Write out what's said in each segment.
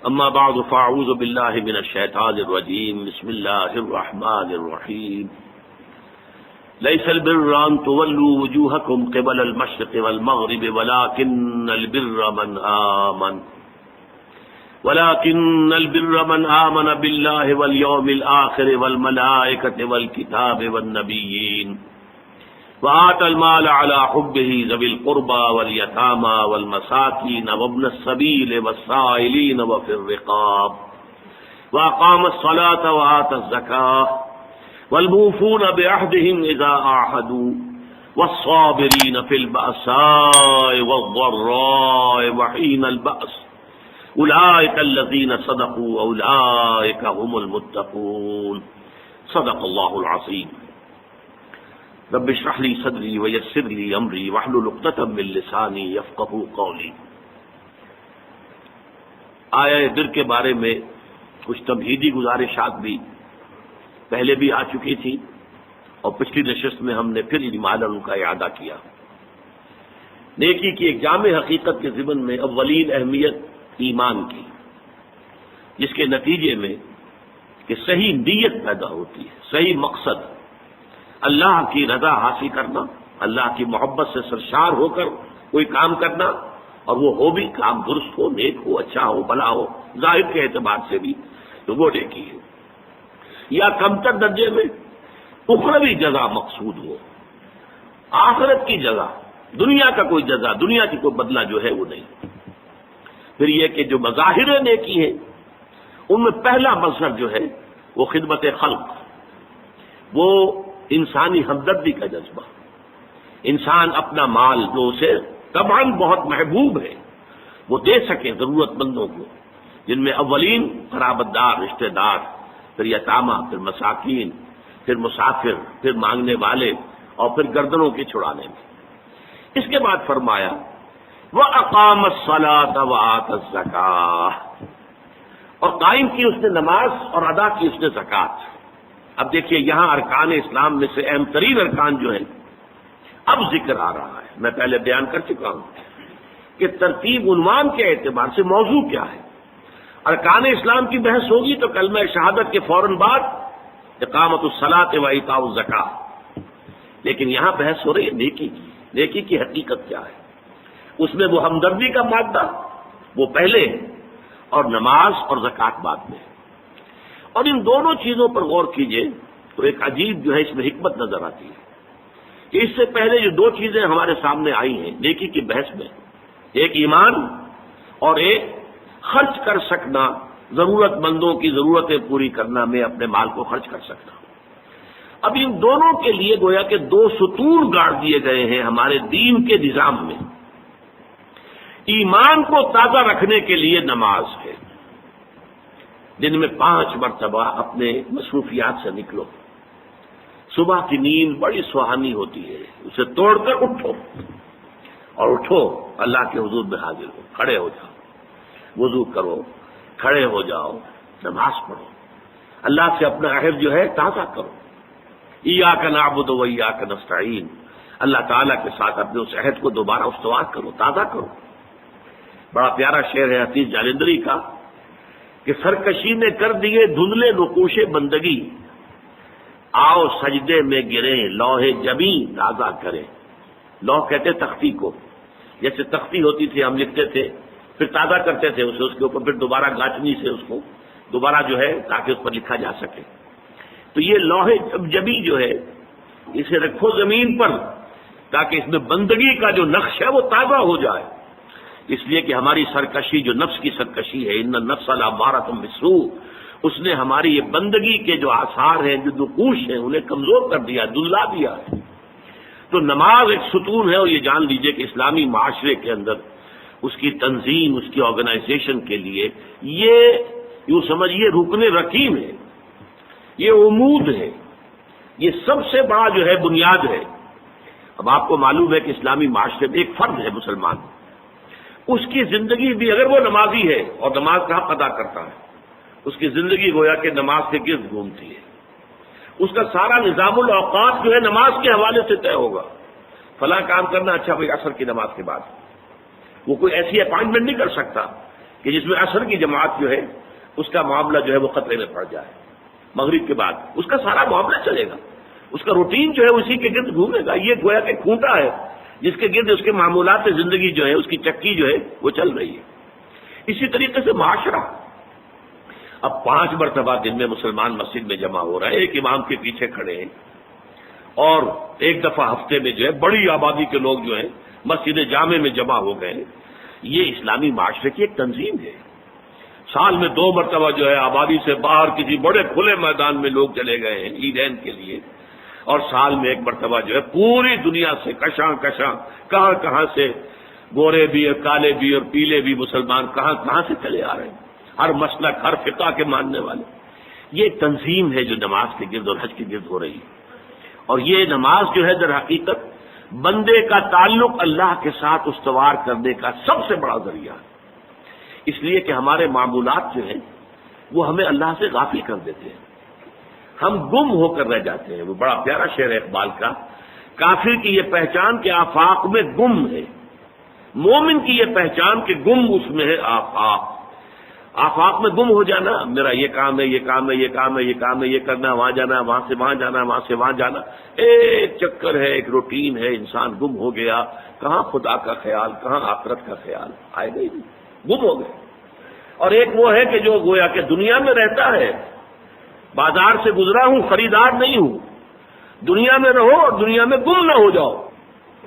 اما بعد فاعوذ باللہ من الشیطان الرجیم بسم اللہ الرحمن الرحیم لیس البر ان تولوا وجوہکم قبل المشرق والمغرب ولكن البر من آمن باللہ والیوم الآخر والملائکۃ والکتاب والنبیین وآتى المال على حبه ذوي القربى واليتامى والمساكين وابن السبيل والسائلين وفي الرقاب وأقام الصلاة وآتى الزكاة والموفون بعهدهم إذا عاهدوا والصابرين في البأساء والضراء وحين البأس أولئك الذين صدقوا وأولئك هم المتقون صدق الله العظيم رب اشرح لي صدري ويسر لي امري واحلل عقدة من لساني يفقهوا قولي۔ آیہ در کے بارے میں کچھ تمہیدی گزارشات بھی پہلے بھی آ چکی تھی اور پچھلی نشست میں ہم نے پھر اجمالاً ان کا اعادہ کیا۔ نیکی کی ایک جامع حقیقت کے ضمن میں اولین اہمیت ایمان کی، جس کے نتیجے میں کہ صحیح نیت پیدا ہوتی ہے، صحیح مقصد اللہ کی رضا حاصل کرنا، اللہ کی محبت سے سرشار ہو کر کوئی کام کرنا، اور وہ ہو بھی کام درست ہو، نیک ہو، اچھا ہو، بھلا ہو، ظاہر کے اعتبار سے بھی تو وہ نیکی ہے، یا کمتر درجے میں اخروی جزا مقصود ہو، آخرت کی جزا، دنیا کا کوئی جزا، دنیا کی کوئی بدلہ جو ہے وہ نہیں۔ پھر یہ کہ جو مظاہر نیکی ہیں ان میں پہلا مظہر جو ہے وہ خدمت خلق، وہ انسانی ہمدردی کا جذبہ، انسان اپنا مال جو اسے طبعاً بہت محبوب ہے وہ دے سکے ضرورت مندوں کو، جن میں اولین قرابت دار، رشتہ دار، پھر یتامہ، پھر مساکین، پھر مسافر، پھر مانگنے والے، اور پھر گردنوں کے چھڑانے میں۔ اس کے بعد فرمایا وَأَقَامَ الصَّلَاةَ وَآتَى الزَّكَاةَ، اور قائم کی اس نے نماز اور ادا کی اس نے زکوٰۃ۔ اب دیکھیے یہاں ارکان اسلام میں سے اہم ترین ارکان جو ہیں اب ذکر آ رہا ہے۔ میں پہلے بیان کر چکا ہوں کہ ترتیب عنوان کے اعتبار سے موضوع کیا ہے۔ ارکان اسلام کی بحث ہوگی تو کلمہ شہادت کے فوراً بعد اقامت الصلاۃ و ایتاء الزکاۃ، لیکن یہاں بحث ہو رہی ہے نیکی کی۔ نیکی کی حقیقت کیا ہے؟ اس میں وہ ہمدردی کا مادہ وہ پہلے، اور نماز اور زکوٰۃ بعد میں۔ اور ان دونوں چیزوں پر غور کیجئے تو ایک عجیب جو ہے اس میں حکمت نظر آتی ہے کہ اس سے پہلے جو دو چیزیں ہمارے سامنے آئی ہیں نیکی کی بحث میں، ایک ایمان اور ایک خرچ کر سکنا، ضرورت مندوں کی ضرورتیں پوری کرنا، میں اپنے مال کو خرچ کر سکتا ہوں۔ اب ان دونوں کے لیے گویا کہ دو ستون گاڑ دیے گئے ہیں ہمارے دین کے نظام میں۔ ایمان کو تازہ رکھنے کے لیے نماز ہے، دن میں 5 مرتبہ اپنے مصروفیات سے نکلو۔ صبح کی نیند بڑی سہانی ہوتی ہے، اسے توڑ کر اٹھو، اور اٹھو اللہ کے حضور میں حاضر ہو، کھڑے ہو جاؤ، وضو کرو، کھڑے ہو جاؤ، نماز پڑھو، اللہ سے اپنا عہد جو ہے تازہ کرو۔ ایاک نعبد و ایاک نستعین، اللہ تعالیٰ کے ساتھ اپنے اس عہد کو دوبارہ استوار کرو، تازہ کرو۔ بڑا پیارا شعر ہے حفیظ جالندری کا کہ سرکشی نے کر دیے دھندلے نقوش بندگی، آؤ سجدے میں گریں لوح جبیں تازہ کریں۔ لوح کہتے تختی کو، جیسے تختی ہوتی تھی ہم لکھتے تھے، پھر تازہ کرتے تھے اسے، اس کے اوپر پھر دوبارہ گاچنی سے اس کو دوبارہ جو ہے تاکہ اس پر لکھا جا سکے۔ تو یہ لوح جبیں جو ہے اسے رکھو زمین پر تاکہ اس میں بندگی کا جو نقش ہے وہ تازہ ہو جائے، اس لیے کہ ہماری سرکشی جو نفس کی سرکشی ہے، ان النفس لامارۃ بالسوء، اس نے ہماری یہ بندگی کے جو آثار ہیں، جو نقوش ہیں، انہیں کمزور کر دیا، دلا دیا۔ تو نماز ایک ستون ہے، اور یہ جان لیجئے کہ اسلامی معاشرے کے اندر اس کی تنظیم، اس کی آرگنائزیشن کے لیے یہ یوں سمجھیے رکن رکین ہے، یہ عمود ہے، یہ سب سے بڑا جو ہے بنیاد ہے۔ اب آپ کو معلوم ہے کہ اسلامی معاشرے میں ایک فرد ہے مسلمان، اس کی زندگی بھی اگر وہ نمازی ہے اور نماز کا حق ادا کرتا ہے، اس کی زندگی گویا کہ نماز کے گرد گھومتی ہے۔ اس کا سارا نظام الاوقات جو ہے نماز کے حوالے سے طے ہوگا۔ فلاں کام کرنا، اچھا بھائی عصر کی نماز کے بعد، وہ کوئی ایسی اپائنٹمنٹ نہیں کر سکتا کہ جس میں عصر کی جماعت جو ہے اس کا معاملہ جو ہے وہ خطرے میں پڑ جائے، مغرب کے بعد اس کا سارا معاملہ چلے گا، اس کا روٹین جو ہے اسی کے گرد گھومے گا. یہ گویا کہ کھونٹا ہے جس کے گرد اس کے معمولات زندگی جو ہے اس کی چکی جو ہے وہ چل رہی ہے. اسی طریقے سے معاشرہ، اب 5 مرتبہ دن میں مسلمان مسجد میں جمع ہو رہے ہیں، ایک امام کے پیچھے کھڑے ہیں، اور ایک دفعہ ہفتے میں جو ہے بڑی آبادی کے لوگ جو ہیں مسجد جامع میں جمع ہو گئے. یہ اسلامی معاشرے کی ایک تنظیم ہے. سال میں 2 مرتبہ جو ہے آبادی سے باہر کسی بڑے کھلے میدان میں لوگ چلے گئے ہیں عیدین کے لیے، اور سال میں 1 مرتبہ جو ہے پوری دنیا سے کشاں کشاں کہاں کہاں سے گورے بھی اور کالے بھی اور پیلے بھی مسلمان کہاں کہاں سے چلے آ رہے ہیں، ہر مسلک ہر فقہ کے ماننے والے. یہ ایک تنظیم ہے جو نماز کے گرد اور حج کے گرد ہو رہی ہے. اور یہ نماز جو ہے در حقیقت بندے کا تعلق اللہ کے ساتھ استوار کرنے کا سب سے بڑا ذریعہ ہے، اس لیے کہ ہمارے معمولات جو ہیں وہ ہمیں اللہ سے غافل کر دیتے ہیں، ہم گم ہو کر رہ جاتے ہیں. وہ بڑا پیارا شعر ہے اقبال کا، کافر کی یہ پہچان کہ آفاق میں گم ہے، مومن کی یہ پہچان کہ گم اس میں ہے آفاق. آفاق میں گم ہو جانا، میرا یہ کام ہے یہ کام ہے یہ کام ہے یہ کام ہے، یہ کرنا، وہاں جانا، وہاں سے وہاں جانا، وہاں سے وہاں جانا، ایک چکر ہے، ایک روٹین ہے، انسان گم ہو گیا. کہاں خدا کا خیال، کہاں آخرت کا خیال، آئے گا ہی نہیں، گم ہو گئے. اور ایک وہ ہے کہ جو گویا کہ دنیا میں رہتا ہے، بازار سے گزرا ہوں خریدار نہیں ہوں. دنیا میں رہو اور دنیا میں گم نہ ہو جاؤ،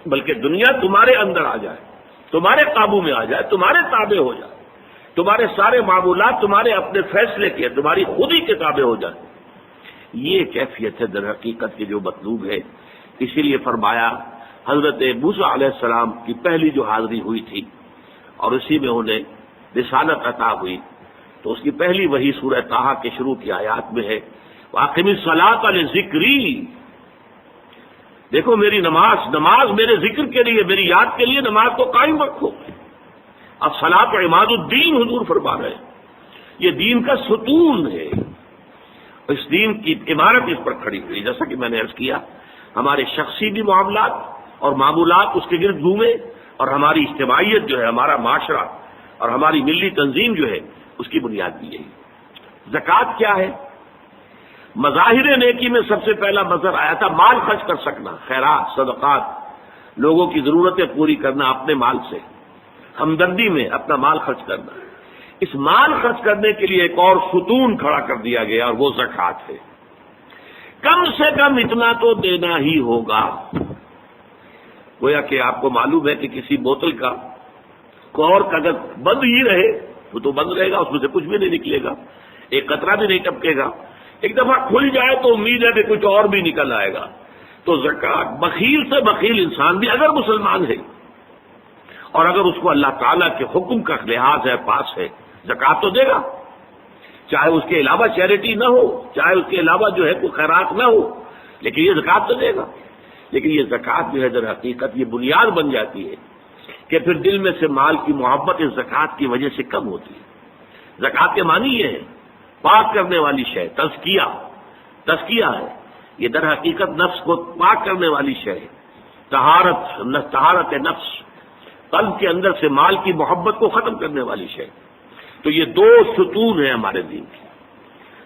بلکہ دنیا تمہارے اندر آ جائے، تمہارے قابو میں آ جائے، تمہارے تابع ہو جائے، تمہارے سارے معمولات تمہارے اپنے فیصلے کے، تمہاری خود ہی کے تابع ہو جائے. یہ کیفیت ہے در حقیقت کی جو مطلوب ہے. اسی لیے فرمایا حضرت موسیٰ علیہ السلام کی پہلی جو حاضری ہوئی تھی اور اسی میں انہیں رسالت عطا ہوئی، تو اس کی پہلی وحی سورہ طٰہٰ کے شروع کی آیات میں ہے، وَأَقِمِ الصَّلَاةَ لِذِكْرِي. دیکھو میری نماز میرے ذکر کے لیے، میری یاد کے لیے نماز کو قائم رکھو. اب صلاۃ عماد الدین حضور فرما رہے ہیں، یہ دین کا ستون ہے، اس دین کی عمارت اس پر کھڑی ہوئی. جیسا کہ میں نے عرض کیا، ہمارے شخصی بھی معاملات اور معمولات اس کے گرد گھومے، اور ہماری اجتماعیت جو ہے، ہمارا معاشرہ اور ہماری ملی تنظیم جو ہے اس کی بنیاد بھی یہی. زکوٰۃ کیا ہے؟ مظاہر نیکی میں سب سے پہلا مظہر آیا تھا مال خرچ کر سکنا، خیرات، صدقات، لوگوں کی ضرورتیں پوری کرنا اپنے مال سے، ہمدردی میں اپنا مال خرچ کرنا. اس مال خرچ کرنے کے لیے ایک اور ستون کھڑا کر دیا گیا، اور وہ زکوٰۃ ہے. کم سے کم اتنا تو دینا ہی ہوگا. گویا کہ آپ کو معلوم ہے کہ کسی بوتل کا کارک اگر بند ہی رہے وہ تو بند رہے گا، اس میں سے کچھ بھی نہیں نکلے گا، ایک قطرہ بھی نہیں ٹپکے گا. ایک دفعہ کھل جائے تو امید ہے کہ کچھ اور بھی نکل آئے گا. تو زکوٰۃ، بخیل سے بخیل انسان بھی اگر مسلمان ہے اور اگر اس کو اللہ تعالیٰ کے حکم کا لحاظ ہے، پاس ہے، زکوٰۃ تو دے گا، چاہے اس کے علاوہ چیریٹی نہ ہو، چاہے اس کے علاوہ جو ہے کوئی خیرات نہ ہو، لیکن یہ زکوٰۃ تو دے گا. لیکن یہ زکوٰۃ جو ہے در حقیقت یہ بنیاد بن جاتی ہے کہ پھر دل میں سے مال کی محبت اس زکوٰۃ کی وجہ سے کم ہوتی ہے. زکوٰۃ کے معنی یہ ہے پاک کرنے والی شے، تزکیہ ہے. یہ در حقیقت نفس کو پاک کرنے والی شے ہے، طہارت نفس، قلب کے اندر سے مال کی محبت کو ختم کرنے والی شے. تو یہ 2 ستون ہیں ہمارے دین کی.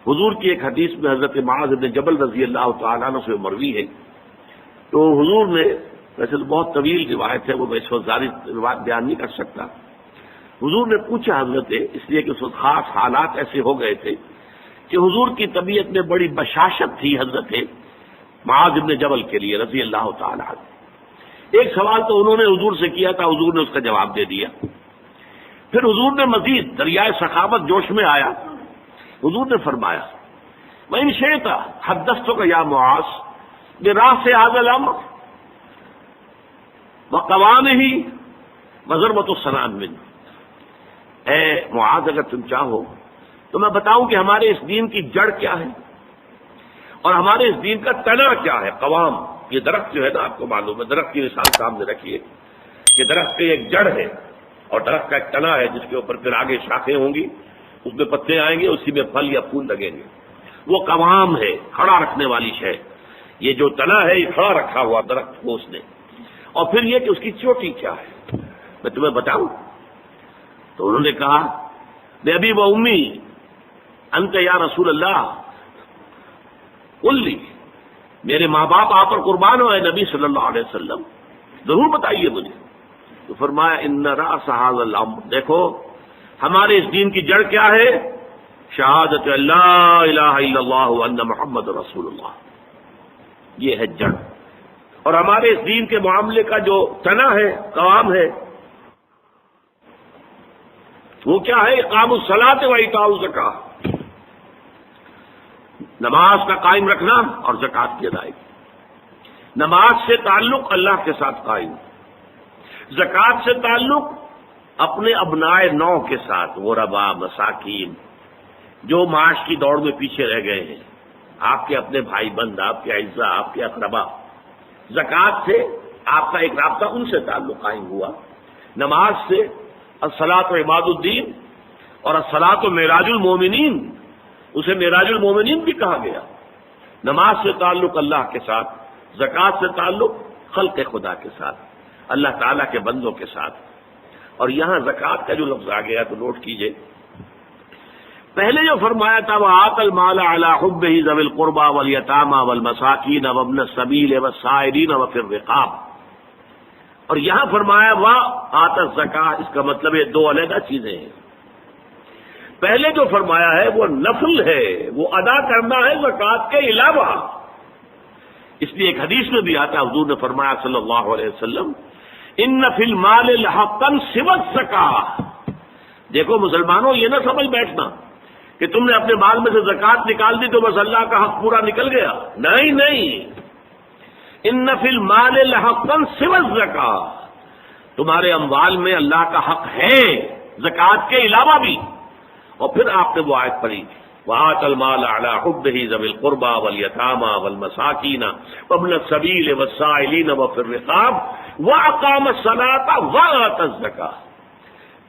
حضور کی ایک حدیث میں حضرت معاذ بن جبل رضی اللہ تعالیٰ عنہ سے مروی ہے، تو حضور نے، ویسے تو بہت طویل روایت ہے، وہ میں اس وقت ساری روایت بیان نہیں کر سکتا. حضور نے پوچھا حضرت، اس لیے کہ اس وقت خاص حالات ایسے ہو گئے تھے کہ حضور کی طبیعت میں بڑی بشاشت تھی حضرت معاذ بن جبل کے لیے رضی اللہ تعالیٰ عنہ. ایک سوال تو انہوں نے حضور سے کیا تھا، حضور نے اس کا جواب دے دیا. پھر حضور نے مزید دریائے سخاوت جوش میں آیا، حضور نے فرمایا وَإِن شِئْتَ حَدَّثْتُكَ يَا مُعَاذ بِرَأْسِ هَذَا الْأَمْرِ وَقَوَامِهِ وَضَرْبَةُ السَّنَامِ مِنْهُ. اے معاذ، اگر تم چاہو تو میں بتاؤں کہ ہمارے اس دین کی جڑ کیا ہے اور ہمارے اس دین کا تنا کیا ہے. قوام، یہ درخت جو ہے نا، آپ کو معلوم ہے، درخت کی مثال سامنے رکھیے کہ درخت کی ایک جڑ ہے اور درخت کا ایک تنا ہے جس کے اوپر پھر آگے شاخیں ہوں گی، اس میں پتے آئیں گے، اسی میں پھل یا پھول لگیں گے. وہ قوام ہے، کھڑا رکھنے والی شے. یہ جو تنا ہے یہ کھڑا رکھا ہوا درخت کو اس نے. اور پھر یہ کہ اس کی چوٹی کیا ہے، میں تمہیں بتاؤں. تو انہوں نے کہا بے ابی و امی انت یا رسول اللہ قل لی، میرے ماں باپ آپ پر قربان ہو اے نبی صلی اللہ علیہ وسلم، ضرور بتائیے مجھے۔ تو فرمایا ان رأس هذا الامر، دیکھو ہمارے اس دین کی جڑ کیا ہے؟ شہادت اللہ الہ الا اللہ وان محمد رسول اللہ، یہ ہے جڑ۔ اور ہمارے اس دین کے معاملے کا جو تنا ہے، قوام ہے، وہ کیا ہے؟ اقام الصلاۃ و ایتاء الزکاۃ، نماز کا قائم رکھنا اور زکوٰۃ کی ادائیگی۔ نماز سے تعلق اللہ کے ساتھ قائم، زکوٰۃ سے تعلق اپنے ابنائے نو کے ساتھ، غربا، مساکین، جو معاش کی دوڑ میں پیچھے رہ گئے ہیں، آپ کے اپنے بھائی بند، آپ کے اعزاء، آپ کے اقربا، زکوٰۃ سے آپ کا ایک رابطہ ان سے تعلق قائم ہوا۔ نماز سے الصلاۃ و عماد الدین، اور الصلاۃ و معراج المومنین، اسے معراج المومنین بھی کہا گیا۔ نماز سے تعلق اللہ کے ساتھ، زکوٰۃ سے تعلق خلق خدا کے ساتھ، اللہ تعالیٰ کے بندوں کے ساتھ۔ اور یہاں زکوٰۃ کا جو لفظ آ گیا تو نوٹ کیجئے، پہلے جو فرمایا تھا وَآتَى الْمَالَ عَلَى حُبِّهِ ذَوِي الْقُرْبَى وَالْيَتَامَى وَالْمَسَاكِينَ وَابْنَ السَّبِيلِ وَالسَّائِلِينَ وَفِي الرِّقَابِ، اور یہاں فرمایا وَآتَى الزَّكَاةَ، اس کا مطلب یہ دو علیحدہ چیزیں ہیں۔ پہلے جو فرمایا ہے وہ نفل ہے، وہ ادا کرنا ہے زکوٰۃ کے علاوہ۔ اس لیے ایک حدیث میں بھی آتا ہے، حضور نے فرمایا صلی اللہ علیہ وسلم ان فی المال لحقا سوى الزکاۃ۔ دیکھو مسلمانوں، یہ نہ سمجھ بیٹھنا کہ تم نے اپنے مال میں سے زکوٰۃ نکال دی تو بس اللہ کا حق پورا نکل گیا، نہیں نہیں، ان فی المال لحقا سوى الزکاۃ، تمہارے اموال میں اللہ کا حق ہے زکوٰۃ کے علاوہ بھی۔ اور پھر آپ نے وہ آیت پڑھی وَآتَى الْمَالَ عَلَى حُبِّهِ ذَوِي الْقُرْبَى وَالْيَتَامَى وَالْمَسَاكِينَ وَابْنَ السَّبِيلِ وَالسَّائِلِينَ وَفِي الرِّقَابِ وَأَقَامَ الصَّلَاةَ وَآتَى الزَّكَاةَ،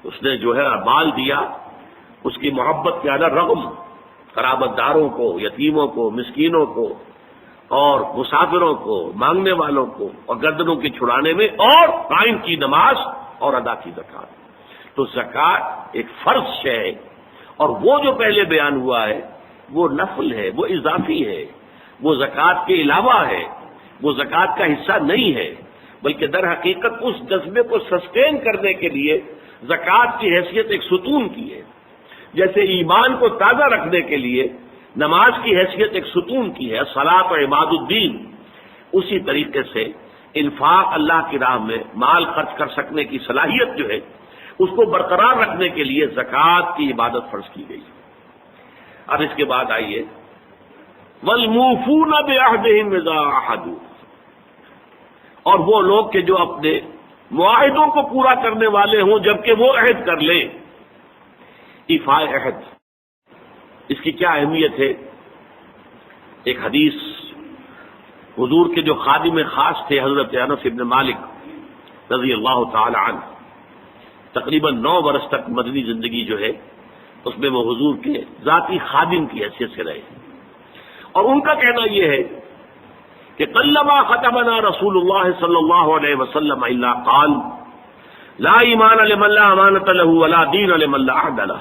اس نے جو ہے مال دیا، اس کی محبت کیا نا، رغم قرابت داروں کو، یتیموں کو، مسکینوں کو، اور مسافروں کو، مانگنے والوں کو، اور گردنوں کی چھڑانے میں، اور قائم کی نماز اور ادا کی زکوٰۃ۔ تو زکوٰۃ ایک فرض شے ہے، اور وہ جو پہلے بیان ہوا ہے وہ نفل ہے، وہ اضافی ہے، وہ زکوٰۃ کے علاوہ ہے، وہ زکوٰۃ کا حصہ نہیں ہے، بلکہ در حقیقت اس جذبے کو سسٹین کرنے کے لیے زکوٰۃ کی حیثیت ایک ستون کی ہے، جیسے ایمان کو تازہ رکھنے کے لیے نماز کی حیثیت ایک ستون کی ہے، الصلاۃ و عماد الدین، اسی طریقے سے انفاق اللہ کی راہ میں مال خرچ کر سکنے کی صلاحیت جو ہے اس کو برقرار رکھنے کے لیے زکوٰۃ کی عبادت فرض کی گئی۔ اب اس کے بعد آئیے وَالْمُوفُونَ بِعَهْدِهِمْ إِذَا عَاهَدُوا، اور وہ لوگ کہ جو اپنے معاہدوں کو پورا کرنے والے ہوں جبکہ وہ عہد کر لیں۔ ایفاء عہد، اس کی کیا اہمیت ہے؟ ایک حدیث، حضور کے جو خادم خاص تھے حضرت انس بن مالک رضی اللہ تعالی عنہ، تقریباً 9 برس تک مدنی زندگی جو ہے اس میں وہ حضور کے ذاتی خادم کی حیثیت سے رہے، اور ان کا کہنا یہ ہے کہ قلما خطبنا رسول اللہ صلی اللہ علیہ وسلم الا قال لا ایمان لمن لا امانۃ له ولا دین لمن لا عہد له،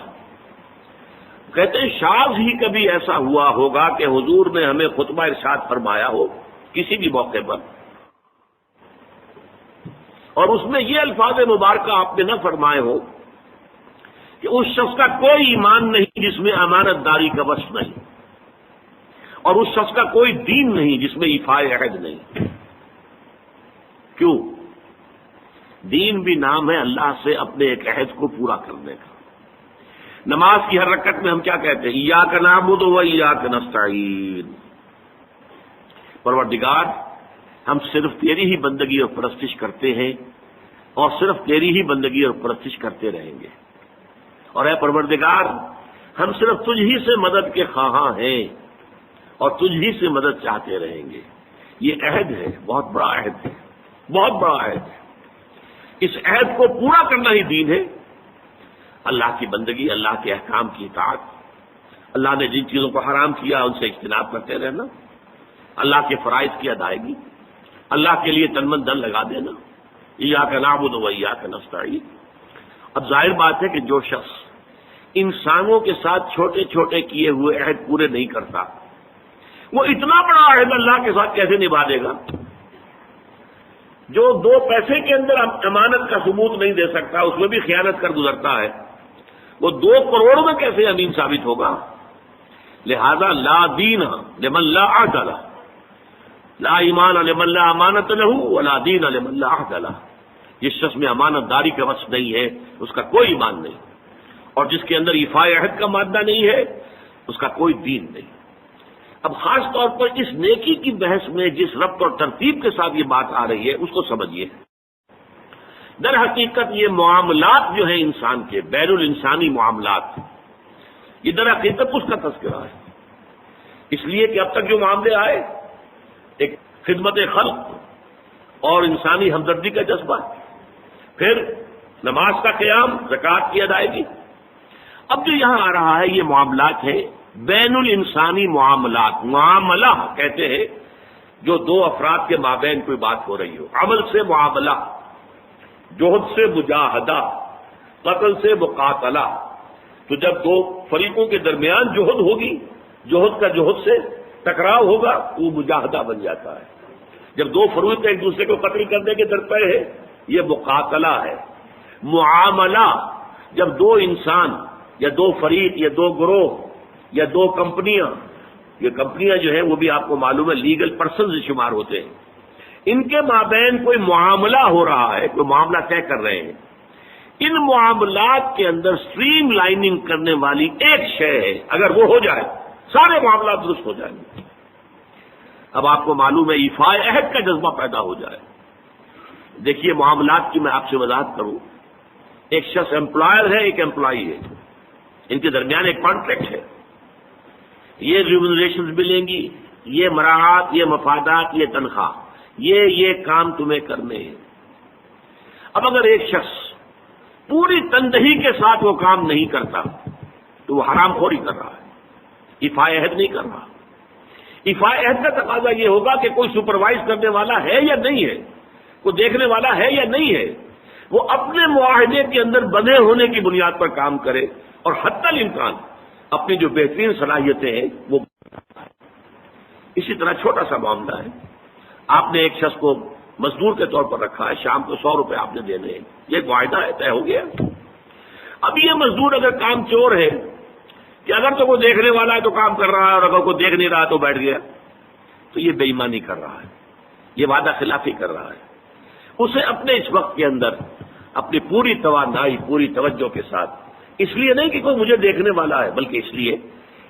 کہتے ہیں شاذ ہی کبھی ایسا ہوا ہوگا کہ حضور نے ہمیں خطبہ ارشاد فرمایا ہو کسی بھی موقع پر، اور اس میں یہ الفاظ مبارکہ آپ نے نہ فرمائے ہو کہ اس شخص کا کوئی ایمان نہیں جس میں امانت داری کا وصف نہیں، اور اس شخص کا کوئی دین نہیں جس میں ایفاء عہد نہیں۔ کیوں؟ دین بھی نام ہے اللہ سے اپنے ایک عہد کو پورا کرنے کا۔ نماز کی ہر رکعت میں ہم کیا کہتے ہیں؟ ایاک نعبد و ایاک نستعین، پروردگار ہم صرف تیری ہی بندگی اور پرستش کرتے ہیں، اور صرف تیری ہی بندگی اور پرستش کرتے رہیں گے، اور اے پروردگار ہم صرف تجھ ہی سے مدد کے خواہاں ہیں اور تجھ ہی سے مدد چاہتے رہیں گے۔ یہ عہد ہے، بہت بڑا عہد ہے، بہت بڑا عہد ہے۔ اس عہد کو پورا کرنا ہی دین ہے۔ اللہ کی بندگی، اللہ کے احکام کی اطاعت، اللہ نے جن چیزوں کو حرام کیا ان سے اجتناب کرتے رہنا، اللہ کے فرائض کی ادائیگی، اللہ کے لیے تن من دھن لگا دینا، ایاک نعبد و ایاک نستعین۔ اب ظاہر بات ہے کہ جو شخص انسانوں کے ساتھ چھوٹے چھوٹے کیے ہوئے عہد پورے نہیں کرتا، وہ اتنا بڑا عہد اللہ کے ساتھ کیسے نبھا دے گا؟ جو 2 پیسے کے اندر امانت کا ثبوت نہیں دے سکتا، اس میں بھی خیانت کر گزرتا ہے، وہ 2 کروڑ میں کیسے امین ثابت ہوگا؟ لہذا لا دین لمن لا عہد لہ، لا ایمان لمن لا امانت لہ ولا دین لمن لا عہد لہ۔ جس شخص میں امانت داری کا وصف نہیں ہے اس کا کوئی ایمان نہیں، اور جس کے اندر ایفاء عہد کا مادہ نہیں ہے اس کا کوئی دین نہیں۔ اب خاص طور پر اس نیکی کی بحث میں جس ربط اور ترتیب کے ساتھ یہ بات آ رہی ہے اس کو سمجھیے۔ در حقیقت یہ معاملات جو ہیں انسان کے بین الانسانی معاملات، یہ در حقیقت اس کا تذکرہ ہے، اس لیے کہ اب تک جو معاملے آئے ایک خدمت خلق اور انسانی ہمدردی کا جذبہ، پھر نماز کا قیام، زکوٰۃ کی ادائیگی، اب جو یہاں آ رہا ہے یہ معاملات ہیں بین الانسانی معاملات۔ معاملہ کہتے ہیں جو 2 افراد کے مابین کوئی بات ہو رہی ہو، عمل سے معاملہ، جوہد سے مجاہدہ، قتل سے مقاتلہ۔ تو جب 2 فریقوں کے درمیان جوہد ہوگی، جوہد کا جوہد سے ٹکراؤ ہوگا تو وہ مجاہدہ بن جاتا ہے۔ جب 2 فریق ایک دوسرے کو قتل کرنے کے درپے ہے یہ مقاتلہ ہے۔ معاملہ جب 2 انسان یا 2 فریق یا 2 گروہ یا 2 کمپنیاں، یہ کمپنیاں جو ہیں وہ بھی آپ کو معلوم ہے لیگل پرسنز شمار ہوتے ہیں، ان کے مابین کوئی معاملہ ہو رہا ہے، کوئی معاملہ طے کر رہے ہیں، ان معاملات کے اندر سٹریم لائننگ کرنے والی ایک شے ہے، اگر وہ ہو جائے سارے معاملات درست ہو جائیں گے۔ اب آپ کو معلوم ہے ایفاء عہد کا جذبہ پیدا ہو جائے۔ دیکھیے معاملات کی میں آپ سے وضاحت کروں، ایک شخص امپلائر ہے، ایک امپلائی ہے، ان کے درمیان ایک کانٹریکٹ ہے، یہ ریمونریشنز ملیں گی، یہ مراعات، یہ مفادات، یہ تنخواہ، یہ کام تمہیں کرنے ہیں۔ اب اگر ایک شخص پوری تندہی کے ساتھ وہ کام نہیں کرتا تو وہ حرام خوری کر رہا ہے، ایفاء عہد نہیں کر رہا۔ ایفاء عہد کا تقاضا یہ ہوگا کہ کوئی سپروائز کرنے والا ہے یا نہیں ہے، کوئی دیکھنے والا ہے یا نہیں ہے، وہ اپنے معاہدے کے اندر بندھے ہونے کی بنیاد پر کام کرے اور حتی الامکان اپنی جو بہترین صلاحیتیں ہیں وہ۔ اسی طرح چھوٹا سا معاملہ ہے، آپ نے ایک شخص کو مزدور کے طور پر رکھا ہے، شام کو 100 روپے آپ نے دینے ہیں، یہ معاہدہ ہے، طے ہو گیا۔ اب یہ مزدور اگر کام چور ہے کہ اگر تو کوئی دیکھنے والا ہے تو کام کر رہا ہے اور اگر کوئی دیکھ نہیں رہا تو بیٹھ گیا، تو یہ بے ایمانی کر رہا ہے، یہ وعدہ خلافی کر رہا ہے۔ اسے اپنے اس وقت کے اندر اپنی پوری توانائی، پوری توجہ کے ساتھ، اس لیے نہیں کہ کوئی مجھے دیکھنے والا ہے بلکہ اس لیے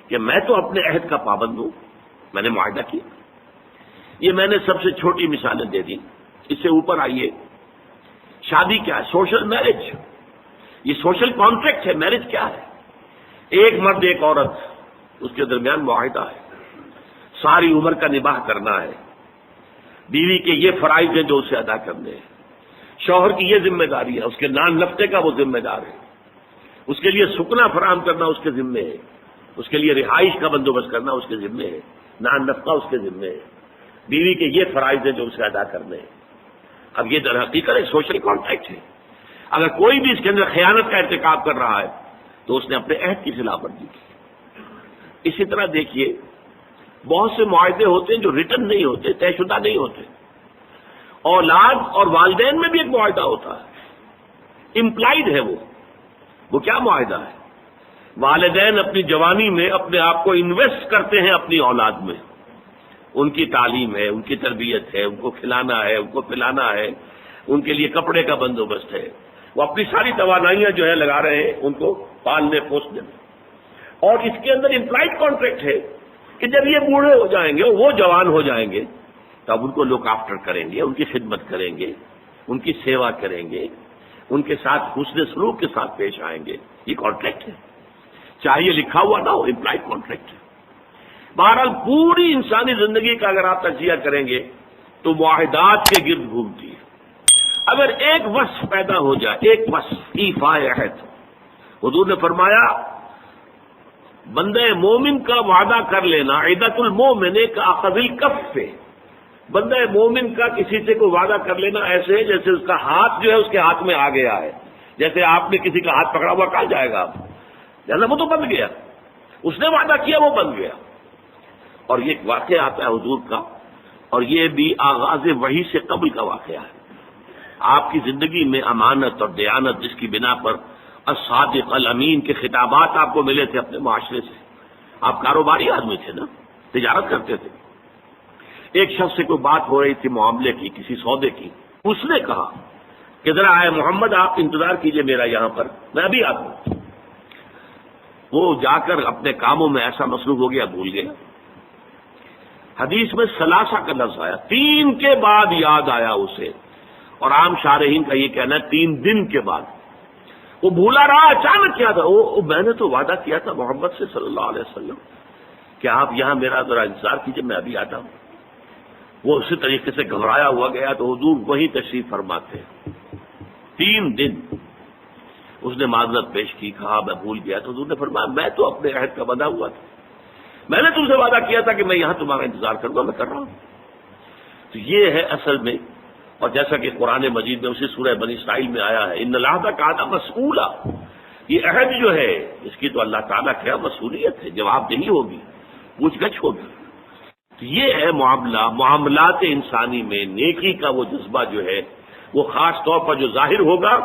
کہ میں تو اپنے عہد کا پابند ہوں، میں نے معاہدہ کیا۔ یہ میں نے سب سے چھوٹی مثالیں دے دی، اس سے اوپر آئیے، شادی کیا ہے؟ سوشل میرج، یہ سوشل کانٹریکٹ ہے۔ میرج کیا ہے؟ ایک مرد ایک عورت، اس کے درمیان معاہدہ ہے، ساری عمر کا نباہ کرنا ہے، بیوی کے یہ فرائض ہیں جو اسے ادا کرنے ہیں، شوہر کی یہ ذمہ داری ہے، اس کے نان نفقے کا وہ ذمہ دار ہے، اس کے لیے سکنا فراہم کرنا اس کے ذمے ہے، اس کے لیے رہائش کا بندوبست کرنا اس کے ذمے ہے، نان نفقہ اس کے ذمے ہے، بیوی کے یہ فرائض ہیں جو اسے ادا کرنے ہیں۔ اب یہ در حقیقت ایک سوشل کانٹریکٹ ہے۔ اگر کوئی بھی اس کے اندر خیانت کا ارتکاب کر رہا ہے تو اس نے اپنے عہد کی خلاف ورزی کی۔ اسی طرح دیکھیے بہت سے معاہدے ہوتے ہیں جو ریٹن نہیں ہوتے، طے شدہ نہیں ہوتے۔ اولاد اور والدین میں بھی ایک معاہدہ ہوتا ہے، امپلائڈ ہے وہ کیا معاہدہ ہے؟ والدین اپنی جوانی میں اپنے آپ کو انویسٹ کرتے ہیں اپنی اولاد میں، ان کی تعلیم ہے، ان کی تربیت ہے، ان کو کھلانا ہے، ان کو پلانا ہے، ان کے لیے کپڑے کا بندوبست ہے، وہ اپنی ساری توانائیاں جو ہے لگا رہے ہیں ان کو پالنے پوسنے میں۔ اور اس کے اندر امپلائڈ کانٹریکٹ ہے کہ جب یہ بوڑھے ہو جائیں گے، وہ جوان ہو جائیں گے، تب ان کو لک آفٹر کریں گے، ان کی خدمت کریں گے، ان کی سیوا کریں گے، ان کے ساتھ حسن سلوک کے ساتھ پیش آئیں گے۔ یہ کانٹریکٹ ہے، چاہے یہ لکھا ہوا نہ ہو، امپلائڈ کانٹریکٹ ہے۔ بہرحال پوری انسانی زندگی کا اگر آپ تجزیہ کریں گے تو معاہدات کے گرد گھومتی ہے۔ اگر ایک وصف پیدا ہو جائے، ایک وصف ایفاء عہد، حضور نے فرمایا بندہ مومن کا وعدہ کر لینا عدت المومن کا اخذ الکف، بندہ مومن کا کسی سے کوئی وعدہ کر لینا ایسے ہے جیسے اس کا ہاتھ جو ہے اس کے ہاتھ میں آ گیا ہے۔ جیسے آپ نے کسی کا ہاتھ پکڑا ہوا، کہاں جائے گا آپ؟ لہذا وہ تو بن گیا، اس نے وعدہ کیا وہ بن گیا۔ اور یہ ایک واقعہ آتا ہے حضور کا، اور یہ بھی آغاز وحی سے قبل کا واقعہ ہے۔ آپ کی زندگی میں امانت اور دیانت جس کی بنا پر الصادق الامین کے خطابات آپ کو ملے تھے اپنے معاشرے سے، آپ کاروباری آدمی تھے نا، تجارت کرتے تھے۔ ایک شخص سے کوئی بات ہو رہی تھی معاملے کی، کسی سودے کی، اس نے کہا کہ ذرا آئے محمد آپ انتظار کیجئے میرا یہاں پر، میں ابھی آتا ہوں۔ وہ جا کر اپنے کاموں میں ایسا مصروف ہو گیا، بھول گیا۔ حدیث میں ثلاثہ کا لفظ آیا، 3 کے بعد یاد آیا اسے، اور عام شارحین کا یہ کہنا ہے 3 دن کے بعد۔ وہ بھولا رہا، اچانک کیا تھا، میں نے تو وعدہ کیا تھا محمد سے صلی اللہ علیہ وسلم کہ آپ یہاں میرا ذرا انتظار کیجئے، میں ابھی آتا ہوں۔ وہ اسی طریقے سے گھبرایا ہوا گیا تو حضور وہی تشریف فرماتے۔ 3 دن اس نے معذرت پیش کی، کہا میں بھول گیا، تو حضور نے فرمایا میں تو اپنے عہد کا بندہ ہوا تھا، میں نے تم سے وعدہ کیا تھا کہ میں یہاں تمہارا انتظار کروں گا، میں کر رہا ہوں۔ تو یہ ہے اصل میں، اور جیسا کہ قرآن مجید میں اسی سورہ بنی اسرائیل میں آیا ہے، ان العہد کان مسئولا، یہ عہد جو ہے اس کی تو اللہ تعالیٰ کیا مسئولیت ہے، جواب دہی ہوگی، پوچھ گچھ ہوگی۔ تو یہ ہے معاملات انسانی میں نیکی کا وہ جذبہ جو ہے، وہ خاص طور پر جو ظاہر ہوگا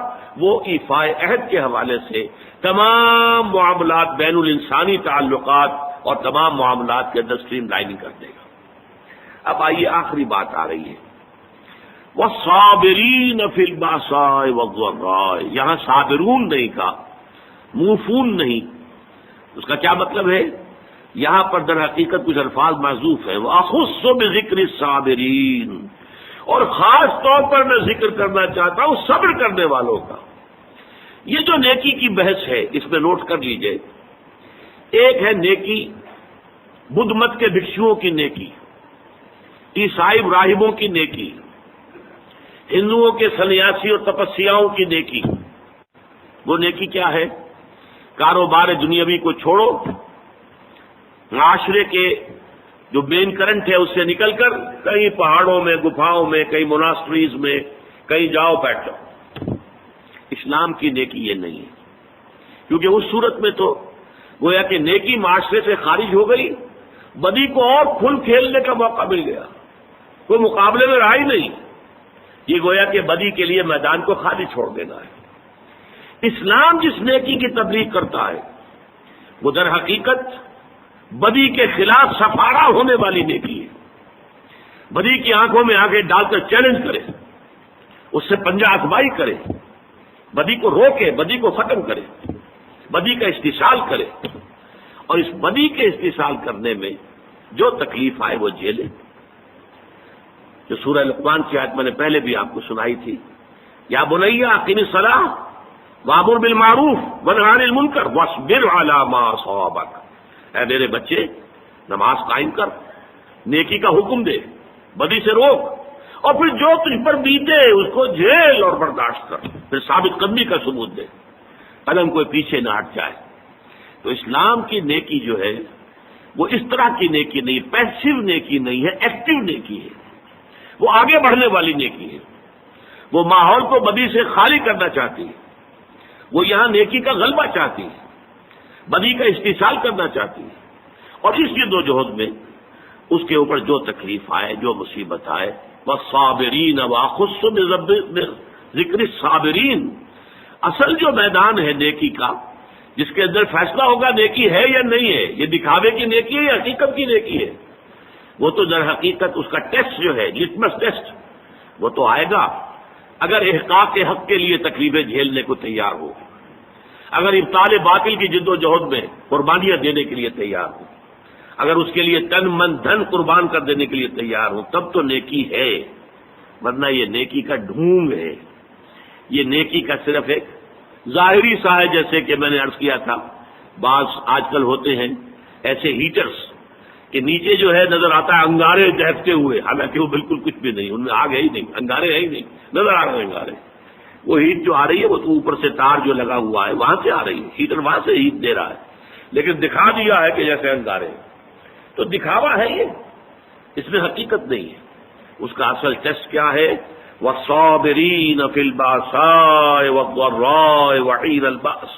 وہ ایفاء عہد کے حوالے سے تمام معاملات، بین الانسانی تعلقات اور تمام معاملات کے اندر اسٹریم لائننگ کر دے گا۔ اب آئیے آخری بات آ رہی ہے، وَالصَّابِرِينَ فِي الْبَأْسَاءِ وَالضَّرَّاءِ، یہاں صابرون نہیں کہا، موفون نہیں۔ اس کا کیا مطلب ہے؟ یہاں پر در حقیقت کچھ الفاظ محذوف ہیں، وَأَخُصُّ بِذِكْرِ الصَّابِرِينَ، اور خاص طور پر میں ذکر کرنا چاہتا ہوں صبر کرنے والوں کا۔ یہ جو نیکی کی بحث ہے اس میں نوٹ کر لیجئے، ایک ہے نیکی بدھ مت کے بھکشوؤں کی نیکی، عیسائی راہبوں کی نیکی، ہندوؤں کے سنیاسی اور تپسیاؤں کی نیکی۔ وہ نیکی کیا ہے؟ کاروبار دنیاوی کو چھوڑو، معاشرے کے جو مین کرنٹ ہے اس سے نکل کر کہیں پہاڑوں میں، گفاؤں میں، کہیں موناسٹریز میں، کہیں جاؤ بیٹھ جاؤ۔ اسلام کی نیکی یہ نہیں ہے، کیونکہ اس صورت میں تو گویا کہ نیکی معاشرے سے خارج ہو گئی، بدی کو اور کھل کھیلنے کا موقع مل گیا، کوئی مقابلے میں رہا ہی نہیں۔ یہ گویا کہ بدی کے لیے میدان کو خالی چھوڑ دینا ہے۔ اسلام جس نیکی کی تبلیغ کرتا ہے وہ در حقیقت بدی کے خلاف سفارہ ہونے والی نیکی ہے۔ بدی کی آنکھوں میں آنکھیں ڈال کر چیلنج کرے، اس سے پنجہ ازمائی کرے، بدی کو روکے، بدی کو ختم کرے، بدی کا استحصال کرے، اور اس بدی کے استحصال کرنے میں جو تکلیف آئے وہ جھیلے۔ جو سورہ لقمان کی آیت میں نے پہلے بھی آپ کو سنائی تھی، یا بنیا اقم الصلاۃ وامر بالمعروف وانہی عن المنکر واصبر علی ما اصابک، اے میرے بچے نماز قائم کر، نیکی کا حکم دے، بدی سے روک، اور پھر جو تجھ پر بیتے اس کو جھیل اور برداشت کر، پھر ثابت قدمی کا ثبوت دے، قدم کوئی پیچھے نہ ہٹ جائے۔ تو اسلام کی نیکی جو ہے وہ اس طرح کی نیکی نہیں، پیسو نیکی نہیں ہے، ایکٹیو نیکی ہے، وہ آگے بڑھنے والی نیکی ہے، وہ ماحول کو بدی سے خالی کرنا چاہتی ہے، وہ یہاں نیکی کا غلبہ چاہتی ہے، بدی کا استحصال کرنا چاہتی ہے، اور اس جدوجہد میں اس کے اوپر جو تکلیف آئے، جو مصیبت آئے، والصابرین وَأَخُصُّ بِذِكْرِ الصَّابِرِينَ، اصل جو میدان ہے نیکی کا، جس کے اندر فیصلہ ہوگا نیکی ہے یا نہیں ہے، یہ دکھاوے کی نیکی ہے یا حقیقت کی نیکی ہے، وہ تو در حقیقت اس کا ٹیسٹ جو ہے، لٹمس ٹیسٹ، وہ تو آئے گا اگر احقاق حق کے لیے تکلیفیں جھیلنے کو تیار ہو، اگر ابطال باطل کی جد و جہد میں قربانیاں دینے کے لیے تیار ہو، اگر اس کے لیے تن من دھن قربان کر دینے کے لیے تیار ہو، تب تو نیکی ہے، ورنہ یہ نیکی کا ڈھونگ ہے، یہ نیکی کا صرف ایک ظاہری سا ہے۔ جیسے کہ میں نے عرض کیا تھا، بعض آج کل ہوتے ہیں ایسے ہیٹرز کہ نیچے جو ہے نظر آتا ہے انگارے دہتے ہوئے، حالانکہ وہ بالکل کچھ بھی نہیں، ان میں آگ ہے ہی نہیں، انگارے ہے ہی نہیں، نظر آ رہے ہیں انگارے۔ وہ ہیٹ جو آ رہی ہے وہ تو اوپر سے تار جو لگا ہوا ہے وہاں سے آ رہی ہے، ہیٹر وہاں سے ہیٹ دے رہا ہے، لیکن دکھا دیا ہے کہ جیسے انگارے، تو دکھاوا ہے یہ، اس میں حقیقت نہیں ہے۔ اس کا اصل ٹیسٹ کیا ہے؟ وَالصَّابِرِينَ فِي الْبَأْسَاءِ وَالضَّرَّاءِ وَحِينَ الْبَأْسِ،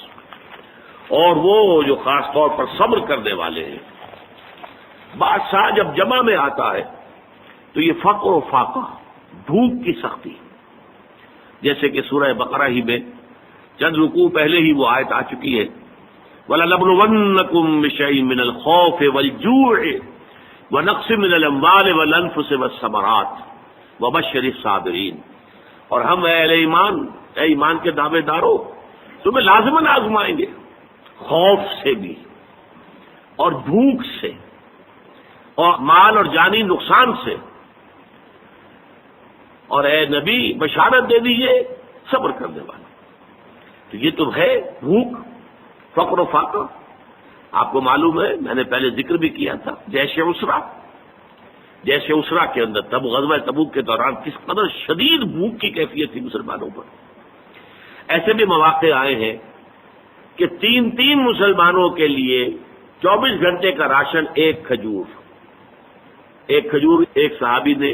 اور وہ جو خاص طور پر صبر کرنے والے ہیں. بادشاہ جب جمع میں آتا ہے تو یہ فقر و فاقہ، بھوک کی سختی، جیسے کہ سورہ بقرہ ہی میں چند رکوع پہلے ہی وہ آیت آ چکی ہے، وَلَنَبْلُوَنَّكُم بِشَيْءٍ مِّنَ الْخَوْفِ وَالْجُوعِ وَنَقْصٍ مِّنَ الْأَمْوَالِ وَالْأَنفُسِ وَالثَّمَرَاتِ وَبَشِّرِ الصَّابِرِينَ. اور ہم اے ایمان، اے ایمان کے دعوے دارو، تمہیں لازماً آزمائیں گے، خوف سے بھی اور بھوک سے اور مال اور جانی نقصان سے. اور اے نبی بشارت دے دیجئے صبر کرنے والے. تو یہ تو ہے بھوک، فقر و فاقہ. آپ کو معلوم ہے، میں نے پہلے ذکر بھی کیا تھا، جیش عسرا کے اندر تب غزوہ تبوک کے دوران کس قدر شدید بھوک کی کیفیت تھی مسلمانوں پر. ایسے بھی مواقع آئے ہیں کہ تین مسلمانوں کے لیے 24 گھنٹے کا راشن ایک کھجور ایک صحابی نے،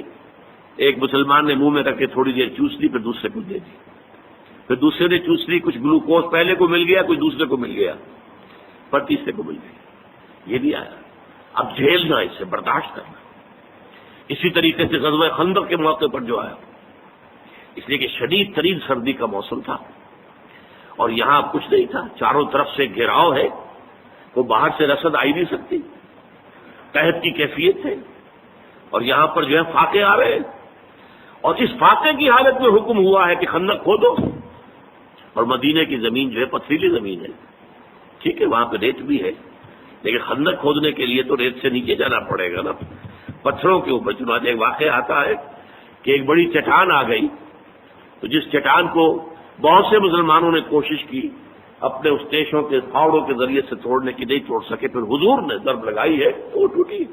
ایک مسلمان نے منہ میں رکھ کے تھوڑی دیر چوس لی، پھر دوسرے کو دے دی، پھر دوسرے نے چوس لی، کچھ گلوکوز پہلے کو مل گیا، کچھ دوسرے کو مل گیا، پر تیسرے کو مل گیا. یہ بھی آیا. اب جھیلنا، اسے برداشت کرنا. اسی طریقے سے غزوہ خندق کے موقع پر جو آیا، اس لیے کہ شدید ترین سردی کا موسم تھا اور یہاں کچھ نہیں تھا، چاروں طرف سے گھیراؤ ہے، وہ باہر سے رسد آئی نہیں سکتی، قحط کی کیفیت ہے، اور یہاں پر جو ہے فاقے آ رہے ہیں. اور اس فاقے کی حالت میں حکم ہوا ہے کہ خندق کھودو. اور مدینے کی زمین جو ہے پتھریلی زمین ہے، ٹھیک ہے، وہاں پہ ریت بھی ہے، لیکن خندق کھودنے کے لیے تو ریت سے نیچے جانا پڑے گا نا، پتھروں کے اوپر. چنانچہ ایک واقعہ آتا ہے کہ ایک بڑی چٹان آ گئی، تو جس چٹان کو بہت سے مسلمانوں نے کوشش کی اپنے اس تیشوں کے پھاوڑوں کے ذریعے سے توڑنے کی، نہیں توڑ سکے. پھر حضور نے ضرب لگائی ہے تو وہ ٹوٹی.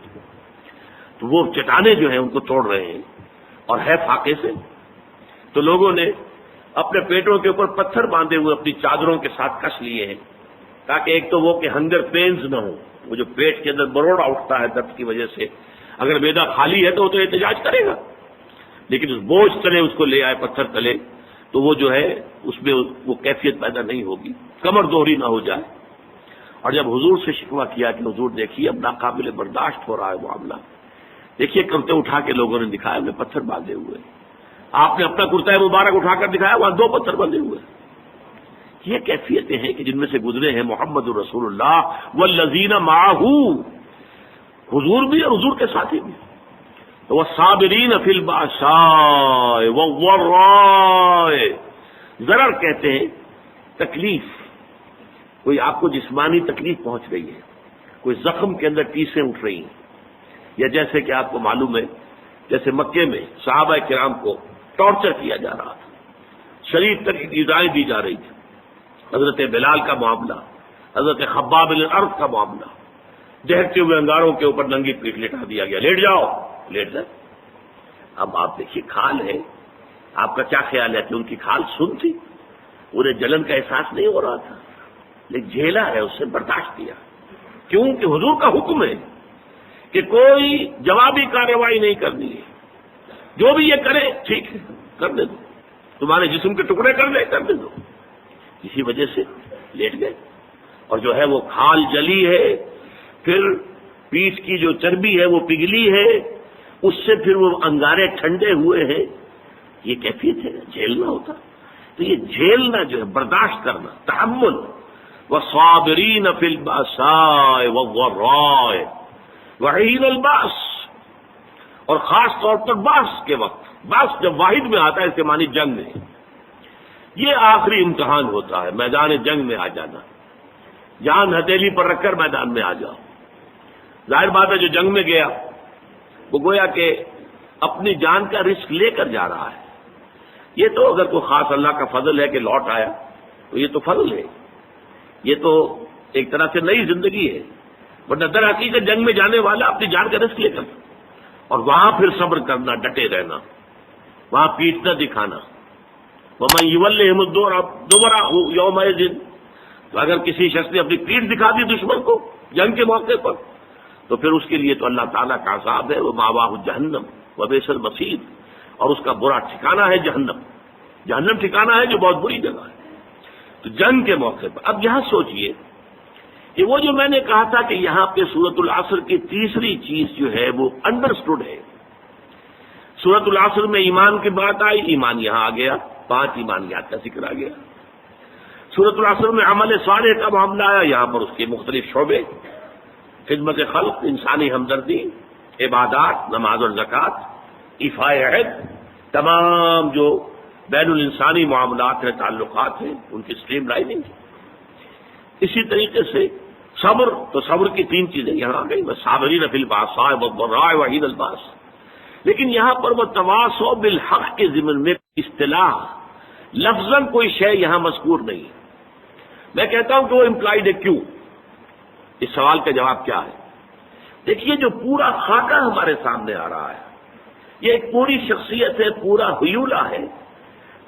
تو وہ چٹانیں جو ہیں ان کو توڑ رہے ہیں اور ہے فاقے سے. تو لوگوں نے اپنے پیٹوں کے اوپر پتھر باندھے ہوئے اپنی چادروں کے ساتھ کس لیے ہیں، تاکہ ایک تو وہ کہ ہنگر پینز نہ ہو، وہ جو پیٹ کے اندر بروڑا اٹھتا ہے درد کی وجہ سے. اگر معدہ خالی ہے تو وہ تو احتجاج کرے گا، لیکن اس بوجھ تلے اس کو لے آئے پتھر تلے، تو وہ جو ہے اس میں وہ کیفیت پیدا نہیں ہوگی، کمر دوہری نہ ہو جائے. اور جب حضور سے شکوہ کیا کہ حضور دیکھیے اب ناقابل برداشت ہو رہا ہے معاملہ، دیکھیے کرتے اٹھا کے لوگوں نے دکھایا ہمیں پتھر باندھے ہوئے. آپ نے اپنا کرتا مبارک اٹھا کر دکھایا، وہاں 2 پتھر بندھے ہوئے. یہ کیفیتیں ہیں کہ جن میں سے گزرے ہیں محمد رسول اللہ والذین معہ، حضور بھی اور حضور کے ساتھی بھی. والصابرین فی البأساء والضراء. ضرر کہتے ہیں تکلیف، کوئی آپ کو جسمانی تکلیف پہنچ رہی ہے، کوئی زخم کے اندر ٹیسیں اٹھ رہی ہیں، یا جیسے کہ آپ کو معلوم ہے جیسے مکے میں صحابہ کرام کو ٹارچر کیا جا رہا تھا، شدید تک ایذائیں دی جا رہی تھی. حضرت بلال کا معاملہ، حضرت خباب بن الارض کا معاملہ، دہتے ہوئے انگاروں کے اوپر ننگی پیٹھ لٹا دیا گیا، لیٹ جاؤ، لیٹ جائے. اب آپ دیکھیے کھال ہے، آپ کا کیا خیال ہے کہ ان کی کھال سن تھی؟ انہیں جلن کا احساس نہیں ہو رہا تھا، لیکن جھیلا ہے، اس سے برداشت کیا. کیوں کہ حضور کا حکم ہے کہ کوئی جوابی کارروائی نہیں کرنی ہے، جو بھی یہ کرے ٹھیک ہے کرنے دو، تمہارے جسم کے ٹکڑے کرنے دو. اسی وجہ سے لیٹ گئے. اور جو ہے وہ کھال جلی ہے، پھر پیٹھ کی جو چربی ہے وہ پگھلی ہے، اس سے پھر وہ انگارے ٹھنڈے ہوئے ہیں. یہ کیفیت ہے، جھیلنا ہوتا. تو یہ جھیلنا جو ہے برداشت کرنا، تحمل. والصابرین فی البأساء والضراء وحین الباس. اور خاص طور پر باس کے وقت، باس جب واحد میں آتا ہے اس کے معنی جنگ میں، یہ آخری امتحان ہوتا ہے، میدان جنگ میں آ جانا، جان ہتھیلی پر رکھ کر میدان میں آ جاؤ. ظاہر بات ہے جو جنگ میں گیا وہ گویا کہ اپنی جان کا رسک لے کر جا رہا ہے. یہ تو اگر کوئی خاص اللہ کا فضل ہے کہ لوٹ آیا تو یہ تو فضل ہے، یہ تو ایک طرح سے نئی زندگی ہے. ورنہ در حقیقت جنگ میں جانے والا اپنی جان کا رسک لے کر، اور وہاں پھر صبر کرنا، ڈٹے رہنا، وہاں پیٹ نہ دکھانا. وَمَن يُوَلِّهِمُ الدُّبُرَ يَوْمَئِذٍ. تو اگر کسی شخص نے اپنی پیٹ دکھا دی دشمن کو جنگ کے موقع پر، تو پھر اس کے لیے تو اللہ تعالیٰ کا عذاب ہے، وہ مَأْوَاهُ جہنم وَبِئْسَ الْمَصِيرُ. اور اس کا برا ٹھکانہ ہے جہنم. جہنم ٹھکانہ ہے جو بہت بری جگہ ہے. تو جنگ کے موقع پر اب یہاں سوچئے کہ وہ جو میں نے کہا تھا کہ یہاں پہ سورۃ العصر کی تیسری چیز جو ہے وہ انڈرسٹوڈ ہے. سورۃ العصر میں ایمان کی بات آئی، ایمان یہاں آ گیا، 5 ایمانیات کا ذکر آ گیا. سورۃ العصر میں عمل صالح کا معاملہ آیا، یہاں پر اس کے مختلف شعبے، خدمت خلق، انسانی ہمدردی، عبادات، نماز اور زکوٰۃ، ایفاء عہد، تمام جو بین الانسانی معاملات ہیں، تعلقات ہیں، ان کی اسٹریم لائننگ. اسی طریقے سے صبر، تو صبر کی 3 چیزیں یہاں آ گئی، والصابرین فی البأساء والضراء وحین الباس. لیکن یہاں پر وہ تواصوا بالحق کے ضمن میں اصطلاح لفظاً کوئی شے یہاں مذکور نہیں. میں کہتا ہوں کہ وہ امپلائڈ ہے. کیوں؟ اس سوال کا جواب کیا ہے؟ دیکھیے، جو پورا خاکہ ہمارے سامنے آ رہا ہے، یہ ایک پوری شخصیت ہے، پورا حیولہ ہے،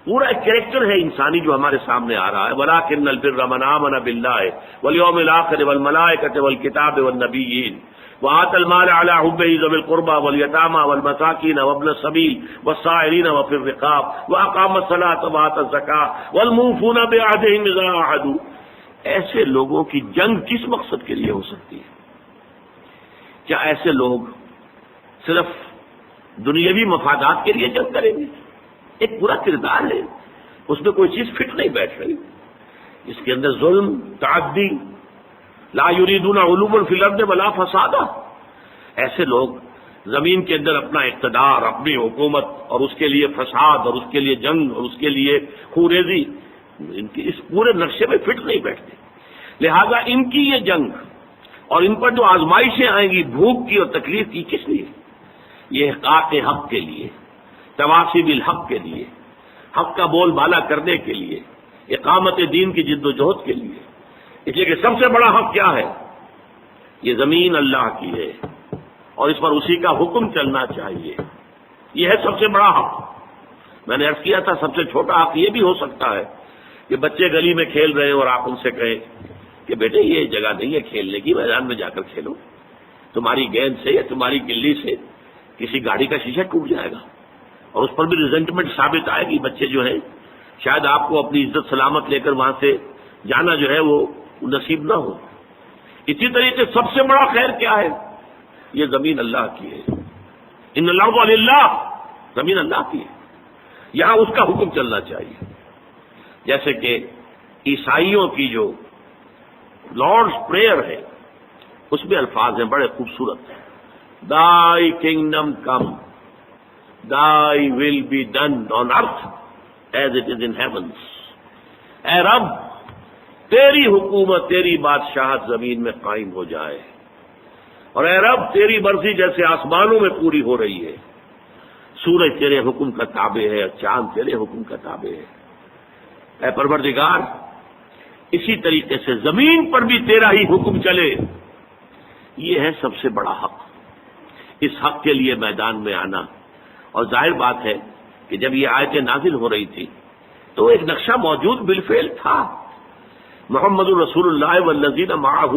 پورا ایک کریکٹر ہے انسانی جو ہمارے سامنے آ رہا ہے. وَلَٰكِنَّ الْبِرَّ مَنْ آمَنَ بِاللَّهِ وَالْيَوْمِ الْآخِرِ وَالْمَلَائِكَةِ وَالْكِتَابِ وَالنَّبِيِّينَ وَآتَى الْمَالَ عَلَىٰ حُبِّهِ ذَوِي الْقُرْبَىٰ وَالْيَتَامَىٰ وَالْمَسَاكِينَ وَابْنَ السَّبِيلِ وَالسَّائِلِينَ وَفِي الرِّقَابِ وَأَقَامَ الصَّلَاةَ وَآتَى الزَّكَاةَ وَالْمُوفُونَ بِعَهْدِهِمْ إِذَا عَاهَدُوا. ایسے لوگوں کی جنگ کس مقصد کے لیے ہو سکتی ہے؟ کیا ایسے لوگ صرف دنیاوی مفادات کے لیے جنگ کریں گے؟ ایک پورا کردار ہے، اس میں کوئی چیز فٹ نہیں بیٹھ رہی. اس کے اندر ظلم، تعدی، لا یریدون علوا فی الارض ولا فسادا. ایسے لوگ زمین کے اندر اپنا اقتدار، اپنی حکومت، اور اس کے لیے فساد، اور اس کے لیے جنگ، اور اس کے لیے خوریزی، ان کی اس پورے نقشے میں فٹ نہیں بیٹھتے. لہذا ان کی یہ جنگ اور ان پر جو آزمائشیں آئیں گی بھوک کی اور تکلیف کی، کس لیے؟ یہ احقاق حق کے لیے، تواصی بالحق کے لیے، حق کا بول بالا کرنے کے لیے، اقامت دین کی جد و جہد کے لیے. اس لیے کہ سب سے بڑا حق کیا ہے؟ یہ زمین اللہ کی ہے اور اس پر اسی کا حکم چلنا چاہیے. یہ ہے سب سے بڑا حق. میں نے عرض کیا تھا سب سے چھوٹا حق یہ بھی ہو سکتا ہے کہ بچے گلی میں کھیل رہے ہیں اور آپ ان سے کہیں کہ بیٹے یہ جگہ نہیں ہے کھیلنے کی، میدان میں جا کر کھیلو. تمہاری گیند سے یا تمہاری گلی سے کسی گاڑی کا شیشہ ٹوٹ جائے گا اور اس پر بھی ریزنٹمنٹ ثابت آئے گی. بچے جو ہیں شاید آپ کو اپنی عزت سلامت لے کر وہاں سے جانا جو ہے وہ نصیب نہ ہو. اسی طریقے سب سے بڑا خیر کیا ہے؟ یہ زمین اللہ کی ہے. ان الارض للہ، زمین اللہ کی ہے، یہاں اس کا حکم چلنا چاہیے. جیسے کہ عیسائیوں کی جو لارڈز پریئر ہے اس میں الفاظ ہیں بڑے خوبصورت ہیں. Thy kingdom come, thy will be done on earth as it is in heavens. اے رب، تیری حکومت، تیری بادشاہت زمین میں قائم ہو جائے، اور اے رب تیری مرضی جیسے آسمانوں میں پوری ہو رہی ہے. سورج تیرے حکم کا تابع ہے، چاند تیرے حکم کا تابع ہے. اے پروردگار، اسی طریقے سے زمین پر بھی تیرا ہی حکم چلے. یہ ہے سب سے بڑا حق. اس حق کے لیے میدان میں آنا. اور ظاہر بات ہے کہ جب یہ آیتیں نازل ہو رہی تھی تو ایک نقشہ موجود بالفعل تھا. محمد رسول اللہ والذین معہ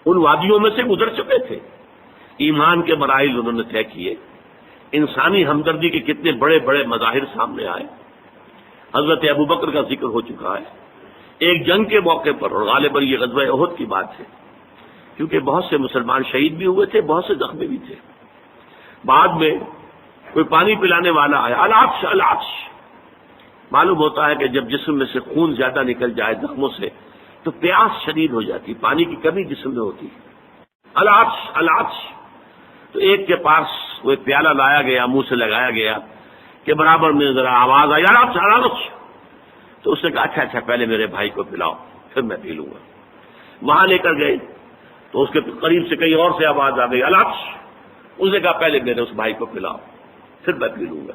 ان وادیوں میں سے گزر چکے تھے. ایمان کے مراحل انہوں نے طے کیے. انسانی ہمدردی کے کتنے بڑے بڑے مظاہر سامنے آئے. حضرت ابوبکر کا ذکر ہو چکا ہے ایک جنگ کے موقع پر، اور غالباً یہ غزوہ احد کی بات ہے، کیونکہ بہت سے مسلمان شہید بھی ہوئے تھے، بہت سے زخمی بھی تھے. بعد میں کوئی پانی پلانے والا آیا، العطش العطش. معلوم ہوتا ہے کہ جب جسم میں سے خون زیادہ نکل جائے زخموں سے تو پیاس شدید ہو جاتی، پانی کی کمی جسم میں ہوتی. العطش العطش. تو ایک کے پاس وہ ایک پیالہ لایا گیا، منہ سے لگایا گیا کہ برابر میں ذرا آواز آئی العطش العطش. تو اس نے کہا اچھا پہلے میرے بھائی کو پلاؤ پھر میں پی لوں گا. وہاں لے کر گئے تو اس کے قریب سے کہیں اور سے آواز آ گئی العطش. اس نے کہا پہلے میرے اس بھائی کو پلاؤ پھر میں پی لوں گا.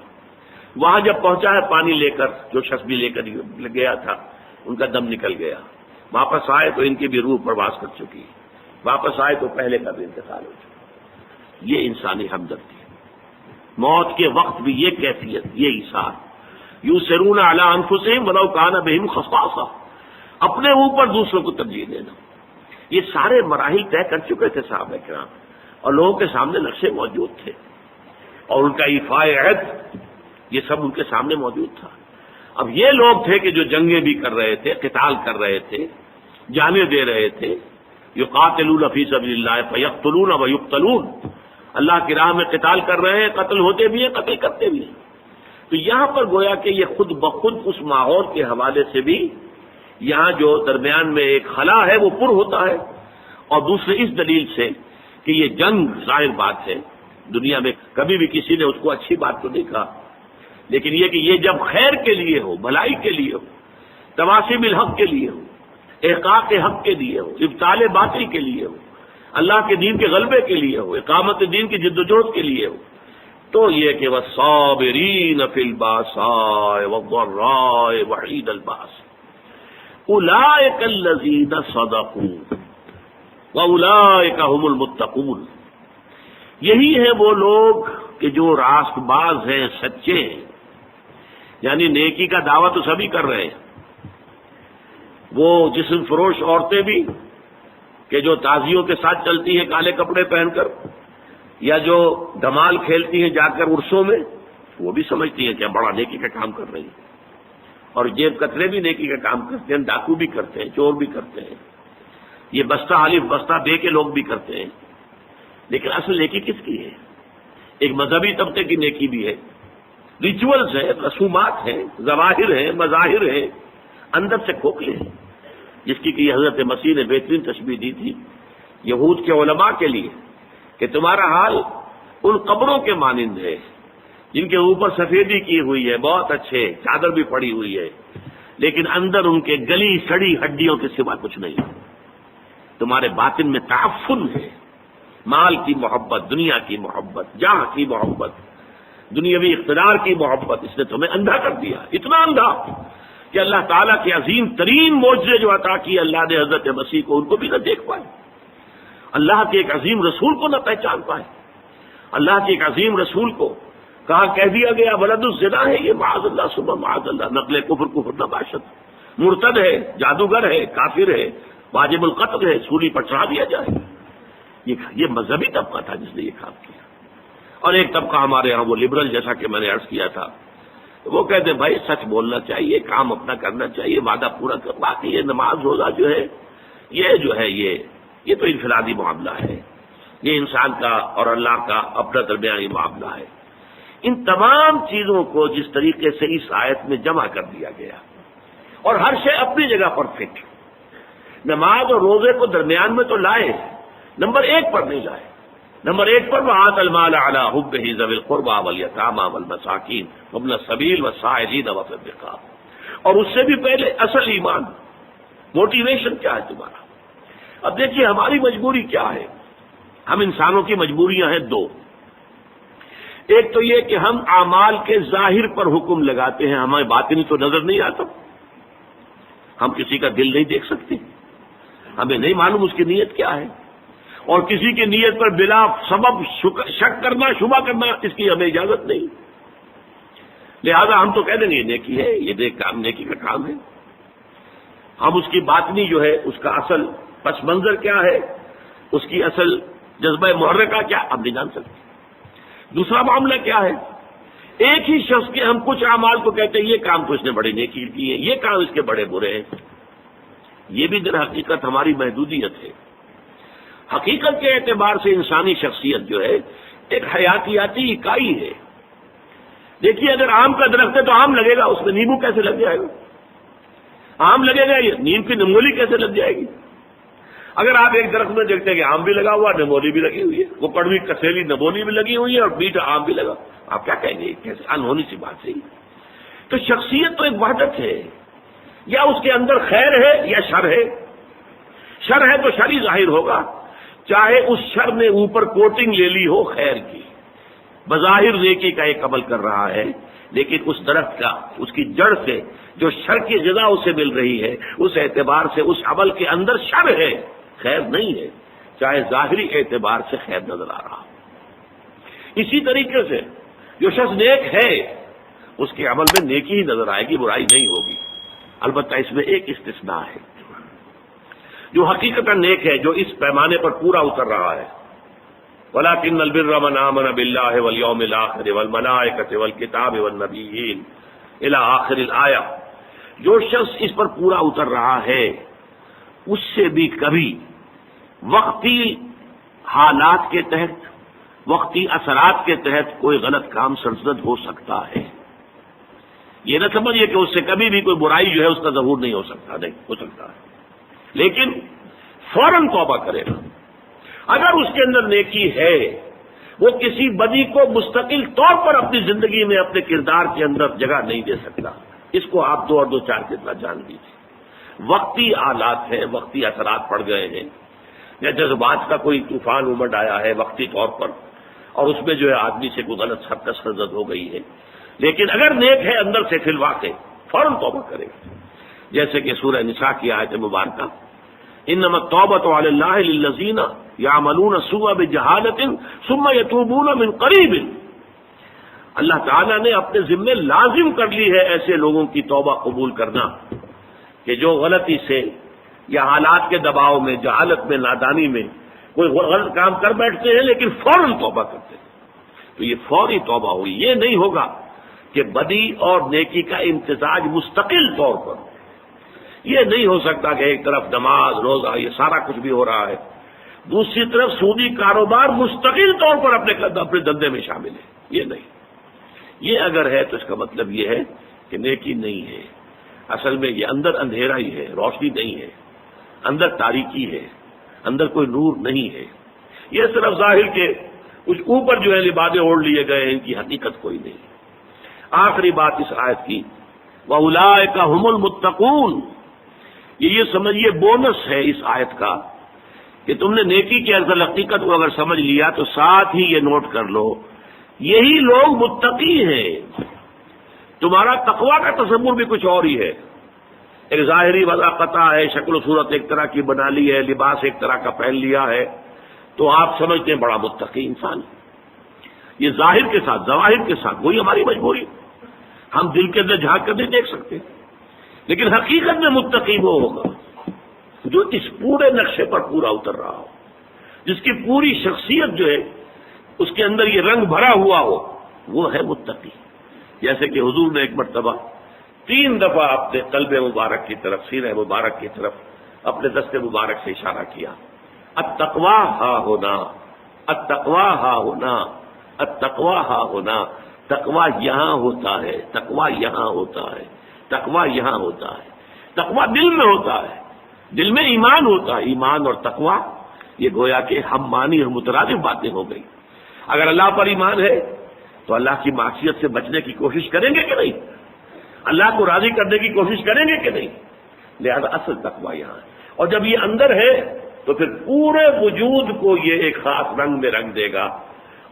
وہاں جب پہنچا ہے پانی لے کر، جو شخص بھی لے کر گیا تھا ان کا دم نکل گیا. واپس آئے تو ان کی بھی روح پرواز کر چکی. واپس آئے تو پہلے کا بھی انتقال ہو چکا. یہ انسانی ہمدردی. موت کے وقت بھی یہ کیفیت، یہ ایثار. یؤثرون علی انفسہم ولو کان بہم خصاصہ. اپنے اوپر دوسروں کو ترجیح دینا. یہ سارے مراحل طے کر چکے تھے صحابہ کرام، اور لوگوں کے سامنے نقشے موجود تھے، اور ان کا ایفاء عہد یہ سب ان کے سامنے موجود تھا. اب یہ لوگ تھے کہ جو جنگیں بھی کر رہے تھے، قتال کر رہے تھے، جانیں دے رہے تھے، یقاتلون فی سبیل اللہ فیقتلون ویقتلون، اللہ کی راہ میں قتال کر رہے ہیں، قتل ہوتے بھی ہیں، قتل کرتے بھی ہیں۔ تو یہاں پر گویا کہ یہ خود بخود اس ماحول کے حوالے سے بھی یہاں جو درمیان میں ایک خلا ہے وہ پر ہوتا ہے، اور دوسرے اس دلیل سے کہ یہ جنگ ظاہر بات ہے، دنیا میں کبھی بھی کسی نے اس کو اچھی بات تو نہیں کہا، لیکن یہ کہ یہ جب خیر کے لیے ہو، بھلائی کے لیے ہو، تواصی بالحق کے لیے ہو، احقاق حق کے لیے ہو، ابطال باطل کے لیے ہو، اللہ کے دین کے غلبے کے لیے ہو، اقامت دین کی جد و جہد کے لیے ہو، تو یہ کہ والصابرین فی الباساء والضراء وحین الباس اولئک الذین صدقوا واولئک هم المتقون، یہی ہے وہ لوگ کہ جو راست باز ہیں، سچے ہیں، یعنی نیکی کا دعویٰ تو سبھی کر رہے ہیں، وہ جسم فروش عورتیں بھی کہ جو تازیوں کے ساتھ چلتی ہیں کالے کپڑے پہن کر، یا جو دھمال کھیلتی ہیں جا کر عرسوں میں، وہ بھی سمجھتی ہیں کہ بڑا نیکی کا کام کر رہی ہیں، اور جیب کترے بھی نیکی کا کام کرتے ہیں، ڈاکو بھی کرتے ہیں، چور بھی کرتے ہیں، یہ بستہ حلیف بستہ بے کے لوگ بھی کرتے ہیں، لیکن اصل نیکی کس کی ہے؟ ایک مذہبی طبقے کی نیکی بھی ہے، ریچولز ہیں، رسومات ہیں، ظواہر ہیں، مظاہر ہیں، اندر سے کھوکھلے ہیں، جس کی کہ حضرت مسیح نے بہترین تشبیہ دی تھی یہود کے علماء کے لیے کہ تمہارا حال ان قبروں کے مانند ہے جن کے اوپر سفیدی کی ہوئی ہے، بہت اچھے، چادر بھی پڑی ہوئی ہے، لیکن اندر ان کے گلی سڑی ہڈیوں کے سوا کچھ نہیں ہے۔ تمہارے باطن میں تعفن ہے، مال کی محبت، دنیا کی محبت، جاہ کی محبت، دنیاوی اقتدار کی محبت، اس نے تمہیں اندھا کر دیا، اتنا اندھا کہ اللہ تعالیٰ کے عظیم ترین معجزے جو عطا کیے اللہ نے حضرت مسیح کو، ان کو بھی نہ دیکھ پائے، اللہ کے ایک عظیم رسول کو نہ پہچان پائے، اللہ کے ایک عظیم رسول کو کہا کہہ دیا گیا ولد الزنا ہے یہ، معاذ اللہ ثم معاذ اللہ، نقل کفر نباشت، مرتد ہے، جادوگر ہے، کافر ہے، واجب القتل ہے، سولی پر چڑھا دیا جائے۔ یہ مذہبی طبقہ تھا جس نے یہ کام کیا، اور ایک طبقہ ہمارے ہاں وہ لبرل، جیسا کہ میں نے عرض کیا تھا، وہ کہتے ہیں بھائی سچ بولنا چاہیے، کام اپنا کرنا چاہیے، وعدہ پورا کر، باقی یہ نماز روزہ جو ہے یہ تو انفرادی معاملہ ہے، یہ انسان کا اور اللہ کا اپنا درمیانی معاملہ ہے۔ ان تمام چیزوں کو جس طریقے سے اس آیت میں جمع کر دیا گیا، اور ہر شے اپنی جگہ پر فٹ، نماز اور روزے کو درمیان میں تو لائے، نمبر 1 پر نہیں لائے، نمبر 1 پر وآت المال علی حبہ ذوی القربى والیتامى والمساکین وابن السبیل والسائلین وفی الرقاب، اور اس سے بھی پہلے اصل ایمان، موٹیویشن کیا ہے تمہارا؟ اب دیکھیے ہماری مجبوری کیا ہے، ہم انسانوں کی مجبوریاں ہیں 2، ایک تو یہ کہ ہم اعمال کے ظاہر پر حکم لگاتے ہیں، ہمیں باطنی تو نظر نہیں آتا، ہم کسی کا دل نہیں دیکھ سکتے، ہمیں نہیں معلوم اس کی نیت کیا ہے، اور کسی کی نیت پر بلا سبب شک کرنا، شبہ کرنا، اس کی ہمیں اجازت نہیں، لہذا ہم تو کہہ دیں گے یہ نیکی ہے، یہ کام نیکی کا کام ہے، ہم اس کی باطنی جو ہے، اس کا اصل پس منظر کیا ہے، اس کی اصل جذبہ محرکہ کیا، ہم نہیں جان سکتے۔ دوسرا معاملہ کیا ہے، ایک ہی شخص کے ہم کچھ اعمال کو کہتے ہیں یہ کام تو اس نے بڑی نیکی کی ہے، یہ کام اس کے بڑے برے ہیں، یہ بھی در حقیقت ہماری محدودیت ہے۔ حقیقت کے اعتبار سے انسانی شخصیت جو ہے ایک حیاتیاتی اکائی ہے۔ دیکھیے اگر آم کا درخت ہے تو آم لگے گا، اس میں نیمبو کیسے لگ جائے گا؟ آم لگے گا، نیم کی نمولی کیسے لگ جائے گی؟ اگر آپ ایک درخت میں دیکھتے ہیں کہ آم بھی لگا ہوا، نمولی بھی لگی ہوئی ہے، وہ کڑوی کسیلی نمولی بھی لگی ہوئی ہے اور میٹھا آم بھی لگا، آپ کیا کہیں گے؟ کیسے انہونی سی بات ہے۔ تو شخصیت تو ایک وحدت ہے، یا اس کے اندر خیر ہے یا شر ہے، شر ہے تو شر ہی ظاہر ہوگا، چاہے اس شر نے اوپر کوٹنگ لے لی ہو خیر کی، بظاہر نیکی کا ایک عمل کر رہا ہے، لیکن اس درخت کا، اس کی جڑ سے جو شر کی غذا اسے مل رہی ہے، اس اعتبار سے اس عمل کے اندر شر ہے، خیر نہیں ہے، چاہے ظاہری اعتبار سے خیر نظر آ رہا ہو۔ اسی طریقے سے جو شخص نیک ہے اس کے عمل میں نیکی ہی نظر آئے گی، برائی نہیں ہوگی، البتہ اس میں ایک استثناء ہے، جو حقیقتا نیک ہے، جو اس پیمانے پر پورا اتر رہا ہے، وَلَٰكِنَّ الْبِرَّ مَنْ آمَنَ بِاللَّهِ وَالْيَوْمِ الْآخِرِ وَالْمَلَائِكَةِ وَالْكِتَابِ وَالنَّبِيِّينَ إِلَىٰ آخِرِ الْآيَةِ، جو شخص اس پر پورا اتر رہا ہے اس سے بھی کبھی وقتی حالات کے تحت، وقتی اثرات کے تحت کوئی غلط کام سرزد ہو سکتا ہے. یہ نہ سمجھیے کہ اس سے کبھی بھی کوئی برائی جو ہے اس کا ظہور نہیں ہو سکتا، نہیں ہو سکتا ہے، لیکن فوراً توبہ کرے گا. اگر اس کے اندر نیکی ہے، وہ کسی بدی کو مستقل طور پر اپنی زندگی میں اپنے کردار کے اندر جگہ نہیں دے سکتا. اس کو آپ 2 اور 2 4 کتنا جان لیجیے. وقتی حالات ہیں، وقتی اثرات پڑ گئے ہیں، یا جذبات کا کوئی طوفان امڈ آیا ہے وقتی طور پر، اور اس میں جو ہے آدمی سے کوئی غلط حرکت سرزد ہو گئی ہے، لیکن اگر نیک ہے اندر سے فی الواقع فوراً توبہ کرے. جیسے کہ سورہ نساء کی آیت مبارکہ، انما التوبۃ علی اللہ للذین یعملون السوء بجہالۃ ثم یتوبون من قریب. اللہ تعالیٰ نے اپنے ذمے لازم کر لی ہے ایسے لوگوں کی توبہ قبول کرنا کہ جو غلطی سے یا حالات کے دباؤ میں، جہالت میں، نادانی میں کوئی غلط کام کر بیٹھتے ہیں لیکن فوراً توبہ کرتے ہیں. تو یہ فوری توبہ ہوئی. یہ نہیں ہوگا کہ بدی اور نیکی کا امتزاج مستقل طور پر. یہ نہیں ہو سکتا کہ ایک طرف نماز، روزہ، یہ سارا کچھ بھی ہو رہا ہے، دوسری طرف سودی کاروبار مستقل طور پر اپنے دندے میں شامل ہے. یہ نہیں. یہ اگر ہے تو اس کا مطلب یہ ہے کہ نیکی نہیں ہے. اصل میں یہ اندر اندھیرا ہی ہے، روشنی نہیں ہے، اندر تاریکی ہے، اندر کوئی نور نہیں ہے. یہ صرف ظاہر کے کچھ اوپر جو ہے لبادے اوڑھ لیے گئے ہیں، ان کی حقیقت کوئی نہیں. آخری بات اس آیت کی، وَأُولَٰئِكَ هُمُ الْمُتَّقُونَ. یہ سمجھیے بونس ہے اس آیت کا کہ تم نے نیکی کی اصل حقیقت کو اگر سمجھ لیا تو ساتھ ہی یہ نوٹ کر لو، یہی لوگ متقی ہیں. تمہارا تقویٰ کا تصور بھی کچھ اور ہی ہے. ایک ظاہری وضاقتہ ہے، شکل و صورت ایک طرح کی بنا لی ہے، لباس ایک طرح کا پہن لیا ہے، تو آپ سمجھتے ہیں بڑا متقی انسان. یہ ظاہر کے ساتھ، ظواہر کے ساتھ، وہی ہماری مجبوری. ہم دل کے اندر جھانک کر نہیں دیکھ سکتے، لیکن حقیقت میں متقی وہ ہوگا جو اس پورے نقشے پر پورا اتر رہا ہو، جس کی پوری شخصیت جو ہے اس کے اندر یہ رنگ بھرا ہوا ہو، وہ ہے متقی. جیسے کہ حضور نے ایک مرتبہ 3 دفعہ اپنے قلب مبارک کی طرف، سینہ مبارک کی طرف اپنے دست مبارک سے اشارہ کیا، التقویٰ ہا ہونا، التقویٰ ہا ہونا، التقویٰ ہا ہونا. تقویٰ یہاں ہوتا ہے، تقویٰ یہاں ہوتا ہے، تقویٰ یہاں ہوتا ہے. تقویٰ دل میں ہوتا ہے، دل میں ایمان ہوتا ہے. ایمان اور تقویٰ یہ گویا کہ ہم مانی اور مترادف باتیں ہو گئی. اگر اللہ پر ایمان ہے تو اللہ کی معصیت سے بچنے کی کوشش کریں گے کہ نہیں؟ اللہ کو راضی کرنے کی کوشش کریں گے کہ نہیں؟ لہذا اصل تقویٰ یہاں ہے. اور جب یہ اندر ہے تو پھر پورے وجود کو یہ ایک خاص رنگ میں رنگ دے گا،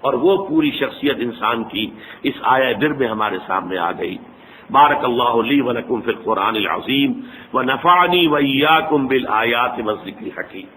اور وہ پوری شخصیت انسان کی اس آیہ در میں ہمارے سامنے آ گئی. بارک اللہ لی و لکم فی القرآن العظیم و نفعنی و ایاکم بالآیات والذکر الحکیم.